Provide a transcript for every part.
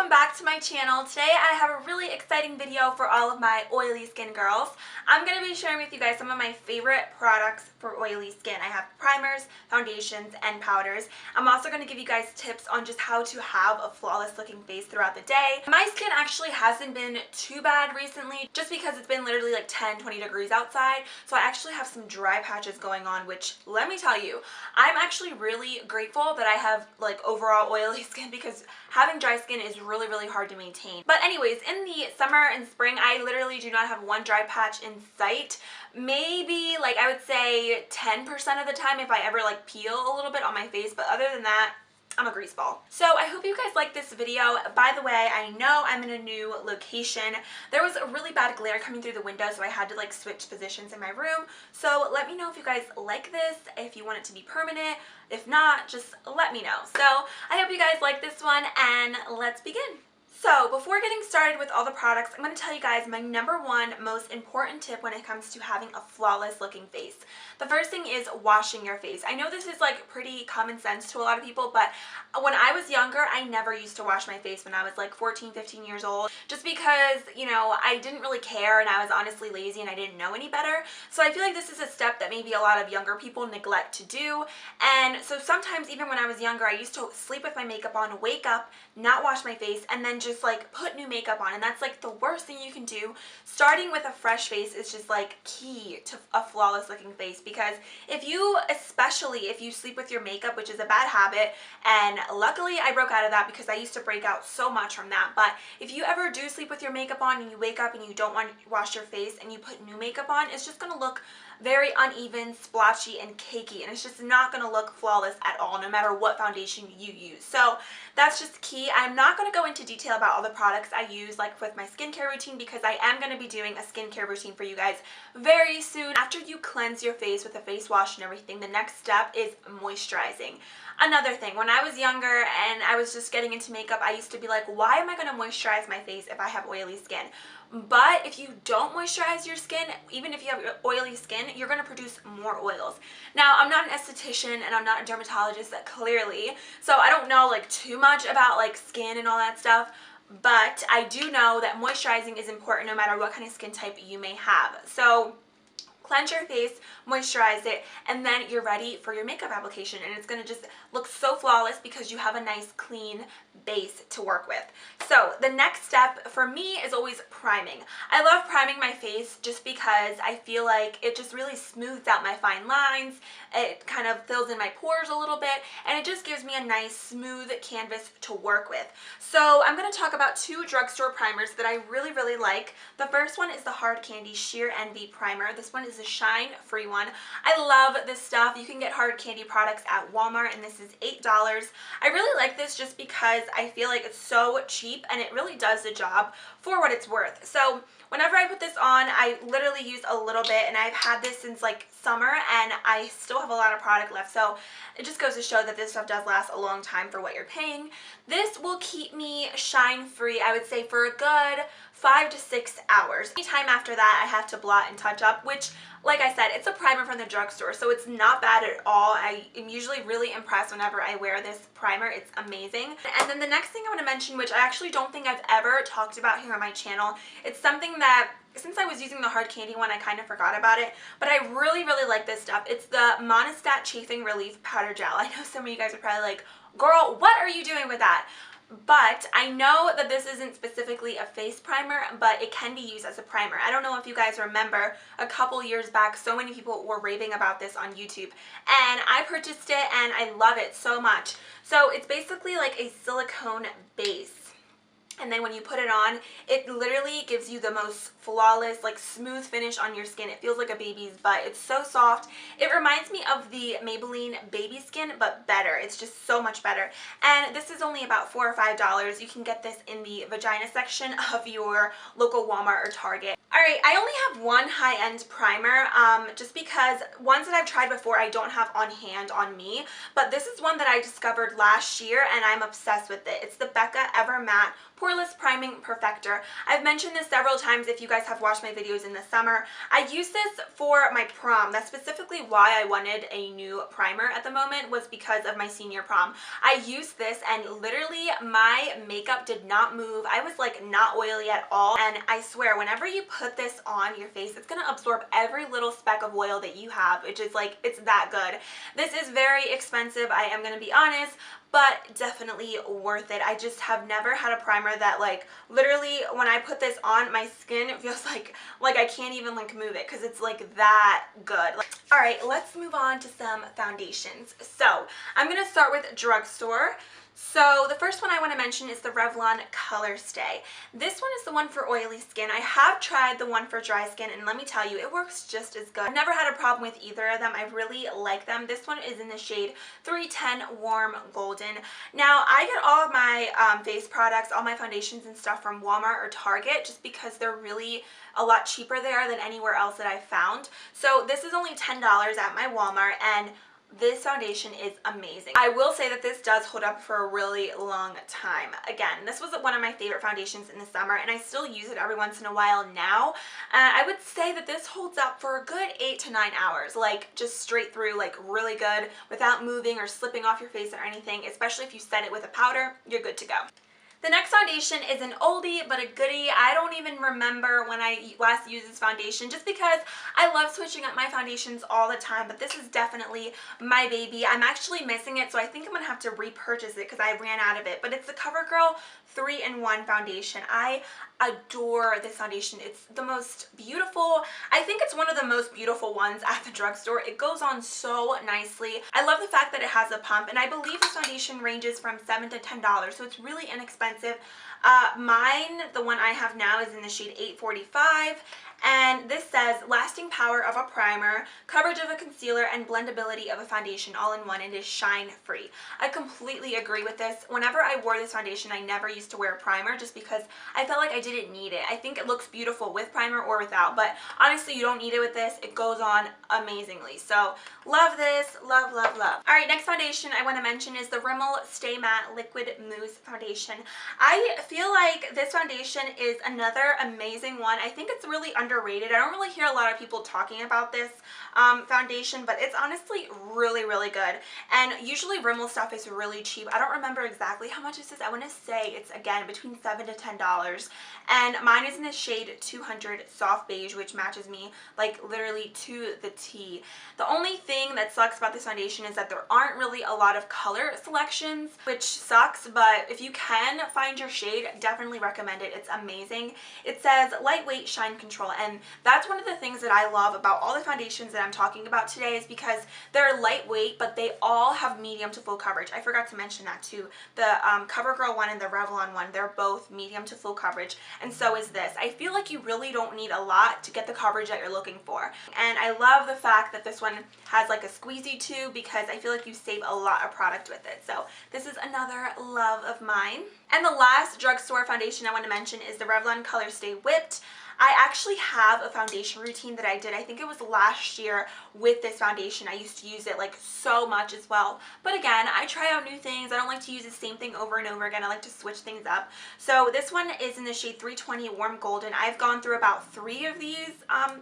welcome back to my channel. Today I have a really exciting video for all of my oily skin girls. I'm going to be sharing with you guys some of my favorite products for oily skin. I have primers, foundations, and powders. I'm also going to give you guys tips on just how to have a flawless looking face throughout the day. My skin actually hasn't been too bad recently just because it's been literally like 10-20 degrees outside, so I actually have some dry patches going on, which let me tell you, I'm actually really grateful that I have like overall oily skin because having dry skin is really hard to maintain. But anyways, in the summer and spring, I literally do not have one dry patch in sight. Maybe like I would say 10% of the time if I ever like peel a little bit on my face, but other than that, I'm a greaseball. So I hope you guys like this video. By the way, I know I'm in a new location. There was a really bad glare coming through the window, so I had to like switch positions in my room. So let me know if you guys like this, if you want it to be permanent. If not, just let me know. So I hope you guys like this one, and let's begin. So before getting started with all the products, I'm going to tell you guys my #1 most important tip when it comes to having a flawless looking face. The first thing is washing your face. I know this is like pretty common sense to a lot of people, but when I was younger, I never used to wash my face when I was like 14-15 years old, just because, you know, I didn't really care and I was honestly lazy and I didn't know any better. So I feel like this is a step that maybe a lot of younger people neglect to do. And so sometimes even when I was younger, I used to sleep with my makeup on, wake up, not wash my face, and then just like put new makeup on, and that's like the worst thing you can do. Starting with a fresh face is just like key to a flawless looking face, because especially if you sleep with your makeup, which is a bad habit, and luckily I broke out of that because I used to break out so much from that, but if you ever do sleep with your makeup on and you wake up and you don't want to wash your face and you put new makeup on, it's just gonna look very uneven, splotchy, and cakey, and it's just not going to look flawless at all, no matter what foundation you use. So that's just key. I'm not going to go into detail about all the products I use like with my skincare routine, because I am going to be doing a skincare routine for you guys very soon. After you cleanse your face with a face wash and everything, the next step is moisturizing. Another thing, when I was younger and I was just getting into makeup, I used to be like, why am I going to moisturize my face if I have oily skin? But if you don't moisturize your skin, even if you have oily skin, you're going to produce more oils. Now, I'm not an esthetician and I'm not a dermatologist, clearly, so I don't know like too much about like skin and all that stuff, but I do know that moisturizing is important no matter what kind of skin type you may have. So cleanse your face, moisturize it, and then you're ready for your makeup application, and it's going to just look so flawless because you have a nice clean base to work with. So the next step for me is always priming. I love priming my face just because I feel like it just really smooths out my fine lines, it kind of fills in my pores a little bit, and it just gives me a nice smooth canvas to work with. So I'm going to talk about 2 drugstore primers that I really like. The first one is the Hard Candy Sheer Envy Primer. This one is a shine free one. I love this stuff. You can get Hard Candy products at Walmart, and this is $8. I really like this just because I feel like it's so cheap and it really does the job for what it's worth. So whenever I put this on, I literally use a little bit, and I've had this since like summer and I still have a lot of product left, so it just goes to show that this stuff does last a long time for what you're paying. This will keep me shine free, I would say, for a good 5 to 6 hours. Anytime after that I have to blot and touch up, which, like I said, it's a primer from the drugstore, so it's not bad at all. I am usually really impressed whenever I wear this primer. It's amazing. And then the next thing I want to mention, which I actually don't think I've ever talked about here on my channel, it's something that since I was using the Hard Candy one, I kind of forgot about it, but I really like this stuff. It's the Monistat Chafing Relief Powder Gel. I know some of you guys are probably like, girl, what are you doing with that? But I know that this isn't specifically a face primer, but it can be used as a primer. I don't know if you guys remember, a couple years back, so many people were raving about this on YouTube, and I purchased it and I love it so much. So it's basically like a silicone base, and then when you put it on, it literally gives you the most flawless, like smooth finish on your skin. It feels like a baby's butt. It's so soft. It reminds me of the Maybelline Baby Skin, but better. It's just so much better. And this is only about $4 or $5. You can get this in the vagina section of your local Walmart or Target. Alright, I only have one high-end primer, just because ones that I've tried before I don't have on hand on me, but this is one that I discovered last year and I'm obsessed with it. It's the Becca Ever Matte Poreless Priming Perfector. I've mentioned this several times if you guys have watched my videos in the summer. I use this for my prom. That's specifically why I wanted a new primer at the moment, was because of my senior prom. I used this and literally my makeup did not move. I was like not oily at all, and I swear whenever you put this on your face, it's gonna absorb every little speck of oil that you have, which is like, it's that good. This is very expensive, I am gonna be honest, but definitely worth it. I just have never had a primer that like literally when I put this on my skin, it feels like I can't even like move it because it's like that good. All right, let's move on to some foundations. So I'm gonna start with drugstore. So the first one I want to mention is the Revlon Color Stay. This one is the one for oily skin. I have tried the one for dry skin, and let me tell you, it works just as good. I've never had a problem with either of them. I really like them. This one is in the shade 310 Warm Golden. Now, I get all of my face products, all my foundations and stuff from Walmart or Target just because they're really a lot cheaper there than anywhere else that I've found. So this is only $10 at my Walmart, and this foundation is amazing. I will say that this does hold up for a really long time. Again, this was one of my favorite foundations in the summer, and I still use it every once in a while now. I would say that this holds up for a good 8 to 9 hours, like just straight through, like really good, without moving or slipping off your face or anything, especially if you set it with a powder, you're good to go. The next foundation is an oldie but a goodie. I don't even remember when I last used this foundation just because I love switching up my foundations all the time, but this is definitely my baby. I'm actually missing it, so I think I'm going to have to repurchase it because I ran out of it, but it's the CoverGirl 3-in-1 foundation. I adore this foundation. It's the most beautiful. I think it's one of the most beautiful ones at the drugstore. It goes on so nicely. I love the fact that it has a pump, and I believe this foundation ranges from $7 to $10, so it's really inexpensive. Mine, the one I have now, is in the shade 845, and this says lasting power of a primer, coverage of a concealer, and blendability of a foundation all in one. It is shine free. I completely agree with this. Whenever I wore this foundation, I never used to wear a primer just because I felt like I didn't need it. I think it looks beautiful with primer or without, but honestly you don't need it with this. It goes on amazingly. So love this, love, love, love. All right, next foundation I want to mention is the Rimmel Stay Matte Liquid Mousse Foundation. I feel like this foundation is another amazing one. I think it's really underrated. I don't really hear a lot of people talking about this foundation, but it's honestly really, really good. And usually Rimmel stuff is really cheap. I don't remember exactly how much this is. I want to say it's, again, between $7 to $10. And mine is in the shade 200 Soft Beige, which matches me like literally to the T. The only thing that sucks about this foundation is that there aren't really a lot of color selections, which sucks, but if you can find your shade, definitely recommend it. It's amazing. It says lightweight shine control, and that's one of the things that I love about all the foundations that I'm talking about today, is because they're lightweight, but they all have medium to full coverage. I forgot to mention that too. The CoverGirl one and the Revlon one, they're both medium to full coverage, and so is this. I feel like you really don't need a lot to get the coverage that you're looking for, and I love the fact that this one has like a squeezy too, because I feel like you save a lot of product with it. So this is another love of mine. And the last drugstore foundation I want to mention is the Revlon Color Stay Whipped. I actually have a foundation routine that I did, I think it was last year, with this foundation. I used to use it like so much as well. But again, I try out new things. I don't like to use the same thing over and over again. I like to switch things up. So this one is in the shade 320 Warm Golden. I've gone through about 3 of these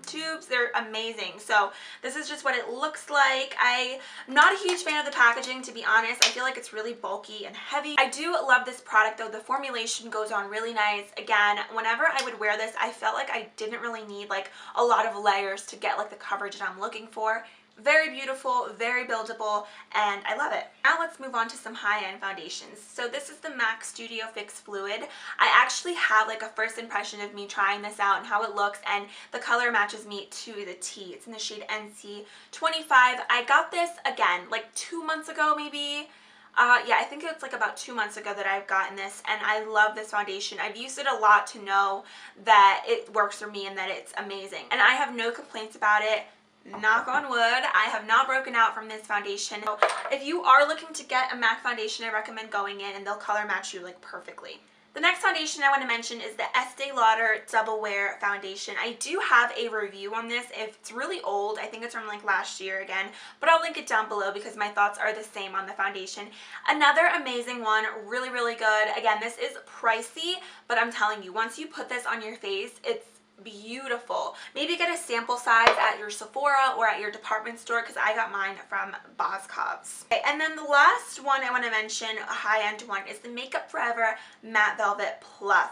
tubes. They're amazing. So this is just what it looks like. I'm not a huge fan of the packaging, to be honest. I feel like it's really bulky and heavy. I do love this product though. The formulation goes on really nice. Again, whenever I would wear this, I felt like I didn't really need like a lot of layers to get like the coverage that I'm looking for. Very beautiful, very buildable, and I love it. Now let's move on to some high-end foundations. So this is the MAC Studio Fix Fluid. I actually have like a first impression of me trying this out and how it looks, and the color matches me to the T. It's in the shade NC25. I got this, again, like 2 months ago maybe. Yeah, I think it's like about 2 months ago that I've gotten this, and I love this foundation. I've used it a lot to know that it works for me and that it's amazing. And I have no complaints about it. Knock on wood, I have not broken out from this foundation. So if you are looking to get a MAC foundation, I recommend going in, and they'll color match you like perfectly. The next foundation I want to mention is the Estee Lauder Double Wear Foundation. I do have a review on this. It's really old. I think it's from like last year again, but I'll link it down below because my thoughts are the same on the foundation. Another amazing one, really, really good. Again, this is pricey, but I'm telling you, once you put this on your face, it's beautiful. Maybe get a sample size at your Sephora or at your department store because I got mine from Boscov's. Okay, and then the last one I want to mention, a high-end one, is the Makeup Forever Matte Velvet Plus.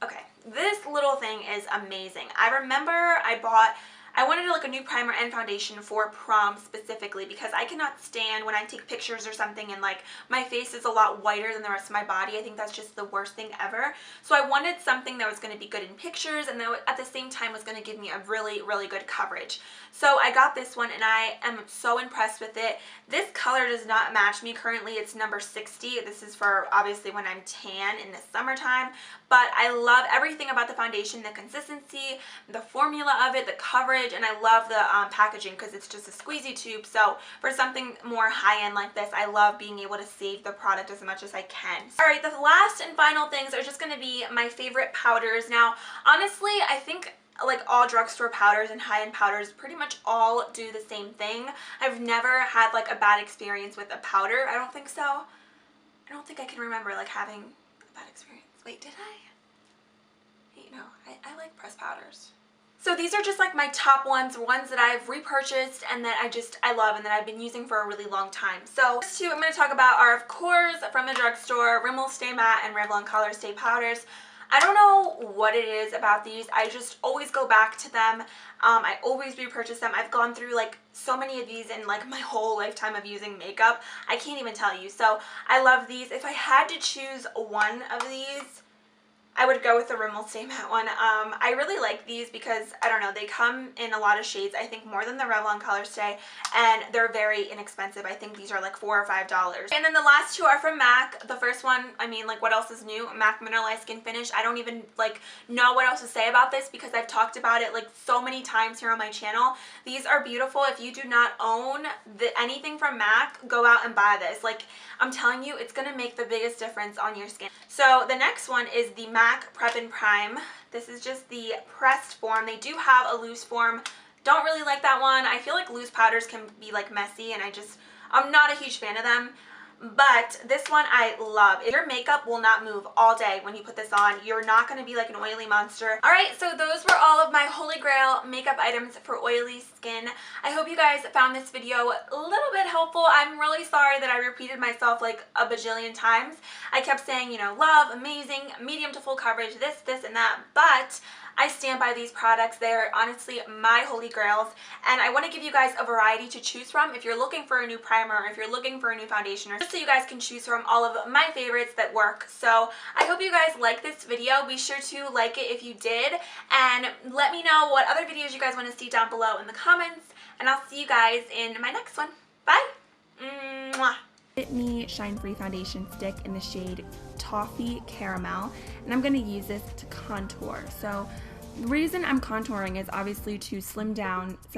Okay, this little thing is amazing. I remember I wanted like a new primer and foundation for prom specifically because I cannot stand when I take pictures or something and like my face is a lot whiter than the rest of my body. I think that's just the worst thing ever. So I wanted something that was going to be good in pictures and that at the same time was going to give me a really, really good coverage. So I got this one and I am so impressed with it. This color does not match me currently. It's number 60. This is for obviously when I'm tan in the summertime. But I love everything about the foundation, the consistency, the formula of it, the coverage, and I love the packaging because it's just a squeezy tube. So for something more high-end like this, I love being able to save the product as much as I can. Alright, the last and final things are just going to be my favorite powders. Now, honestly, I think like all drugstore powders and high-end powders pretty much all do the same thing. I've never had like a bad experience with a powder. I don't think so. I don't think I can remember like having a bad experience. Wait, did I? You know, I like pressed powders. So these are just like my top ones that I've repurchased and that I love and that I've been using for a really long time. So first two I'm going to talk about are, of course, from the drugstore, Rimmel Stay Matte and Revlon Color Stay Powders. I don't know what it is about these. I just always go back to them. I always repurchase them. I've gone through like so many of these in like my whole lifetime of using makeup. I can't even tell you. So I love these. If I had to choose one of these, I would go with the Rimmel Stay Matte one. I really like these because, I don't know, they come in a lot of shades, I think more than the Revlon Color Stay, and they're very inexpensive. I think these are like $4 or $5. And then the last two are from MAC. The first one, I mean, like what else is new? MAC Mineralized Skin Finish. I don't even like know what else to say about this because I've talked about it like so many times here on my channel. These are beautiful. If you do not own anything from MAC, go out and buy this. Like, I'm telling you, it's going to make the biggest difference on your skin. So the next one is the MAC Prep and Prime. This is just the pressed form. They do have a loose form. Don't really like that one. I feel like loose powders can be like messy and I'm not a huge fan of them. But this one I love. Your makeup will not move all day when you put this on. You're not going to be like an oily monster. Alright, so those were all of my holy grail makeup items for oily skin. I hope you guys found this video a little bit helpful. I'm really sorry that I repeated myself like a bajillion times. I kept saying, you know, love, amazing, medium to full coverage, this, and that, but I stand by these products. They're honestly my holy grails, and I want to give you guys a variety to choose from if you're looking for a new primer or if you're looking for a new foundation, or just so you guys can choose from all of my favorites that work. So I hope you guys like this video. Be sure to like it if you did, and let me know what other videos you guys want to see down below in the comments, and I'll see you guys in my next one. Bye! Mwah. Fit Me Shine Free Foundation Stick in the shade Toffee Caramel, and I'm going to use this to contour. So the reason I'm contouring is obviously to slim down some